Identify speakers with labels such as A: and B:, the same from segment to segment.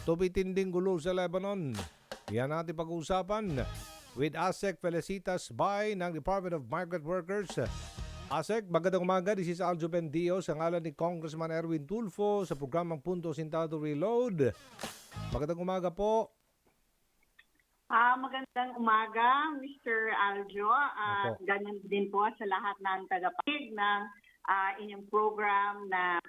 A: tumitinding gulo sa Lebanon. Yan natin pag-uusapan with ASEC Felicitas Bay ng Department of Migrant Workers. ASEC, magandang umaga. This is Aljo Bendio sa ngalan ni Congressman Erwin Tulfo sa programang Punto Sintado Reload. Magandang umaga po.
B: Magandang umaga, Mr. Aljo. Ganyan din po sa lahat ng tagapakinig ng inyong program na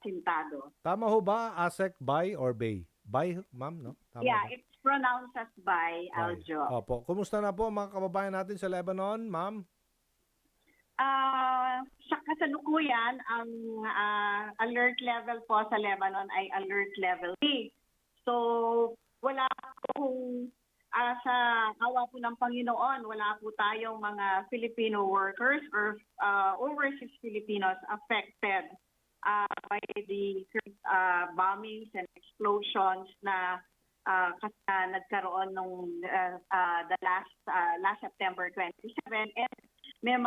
B: Sintado.
A: Tama ho ba, ASEC Bay or Bay? Bay, ma'am, no? Tama
B: Yeah,
A: ba?
B: it's pronounced as Bay, Aljo.
A: Opo. Kumusta na po mga kababayan natin sa Lebanon, ma'am?
B: Sa kasalukuyan, ang alert level po sa Lebanon ay alert level 3. So, wala pong sa awa po ng Panginoon, wala po tayong mga Filipino workers or overseas Filipinos affected by the bombings and explosions na nagkaroon nung the last September 27, and may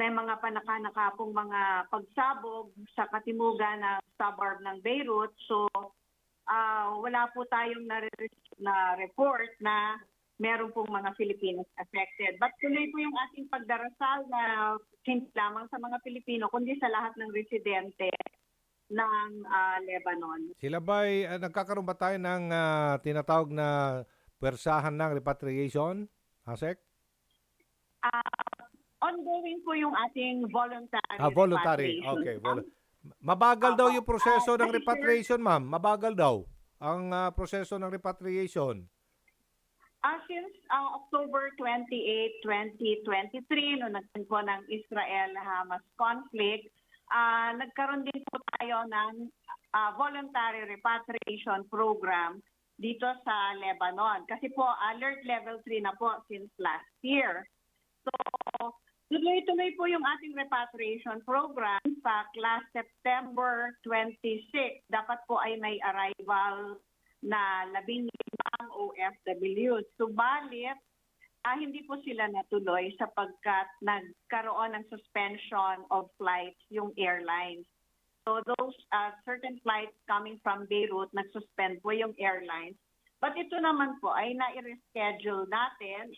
B: mga panaka-naka pong mga pagsabog sa katimugan ng suburb ng Beirut. So wala po tayong na report na meron pong mga Filipinos affected. But tuloy po yung ating pagdarasal na hindi lamang sa mga Pilipino, kundi sa lahat ng residente ng Lebanon.
A: Sila ba'y nagkakaroon ba tayo ng tinatawag na pwersahan ng repatriation, ASEC?
B: Ongoing po yung ating voluntary
A: Voluntary. Okay. Mabagal daw yung proseso ng repatriation, ma'am. Mabagal daw ang proseso ng repatriation.
B: Since October 28, 2023, noong nagkaroon po ng Israel-Hamas conflict, nagkaroon din po tayo ng voluntary repatriation program dito sa Lebanon. Kasi po, alert level 3 na po since last year. So, tuloy-tuloy po yung ating repatriation program. Sa last September 26, dapat po ay may arrival na 15 OFWs. Subalit, hindi po sila natuloy sapagkat nagkaroon ng suspension of flights yung airlines. So those certain flights coming from Beirut, nag-suspend po yung airlines. But ito naman po ay na-reschedule natin.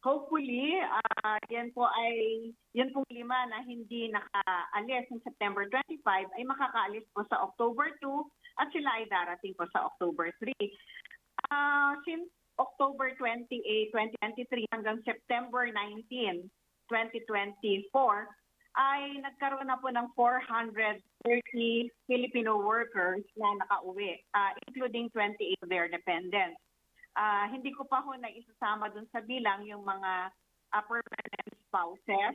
B: Hopefully, yan pong 5 na hindi nakaalis ng September 25 ay makakaalis po sa October 2 at sila ay darating po sa October 3. Since October 28, 2023 hanggang September 19, 2024, ay nagkaroon na po ng 430 Filipino workers na nakauwi, including 28 of their dependents. Hindi ko pa ho na isasama dun sa bilang yung mga permanent spouses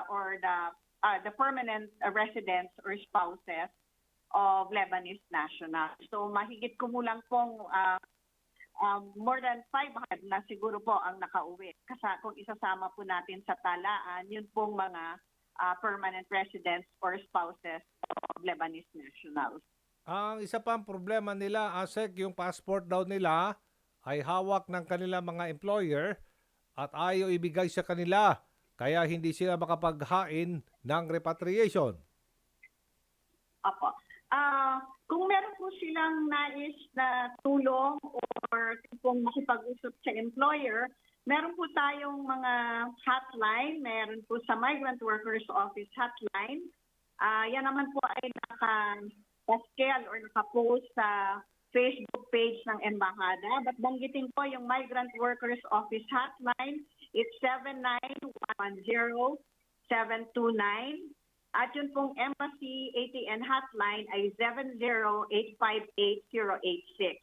B: or the permanent residents or spouses of Lebanese nationals. So mahigit kumulang pong more than 500 na siguro po ang nakauwi. Kasi kung isasama po natin sa talaan, yun pong mga permanent residents or spouses of Lebanese nationals.
A: Ang isa pang problema nila, ASEC, yung passport daw nila ay hawak ng kanilang mga employer at ayaw ibigay sa kanila. Kaya hindi sila makapaghain ng repatriation.
B: Apo. Kung meron po silang nais na tulong or kung makipag-usap sa employer, meron po tayong mga hotline. Meron po sa Migrant Workers Office hotline. Yan naman po ay naka-paskel or naka-post sa Facebook page ng Embahada. But banggitin po yung Migrant Workers Office hotline. It's 79110-729. At yun pong Embassy ATN hotline ay 70858-086.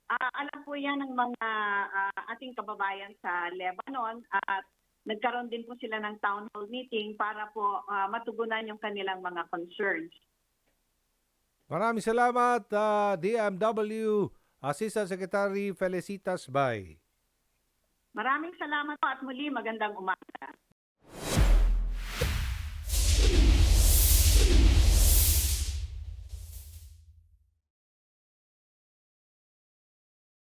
B: Alam po yan ng mga ating kababayan sa Lebanon at nagkaroon din po sila ng town hall meeting para po matugunan yung kanilang mga concerns.
A: Maraming salamat, DMW Assistant Secretary Felicitas Bay.
B: Maraming salamat po at muli magandang umaga.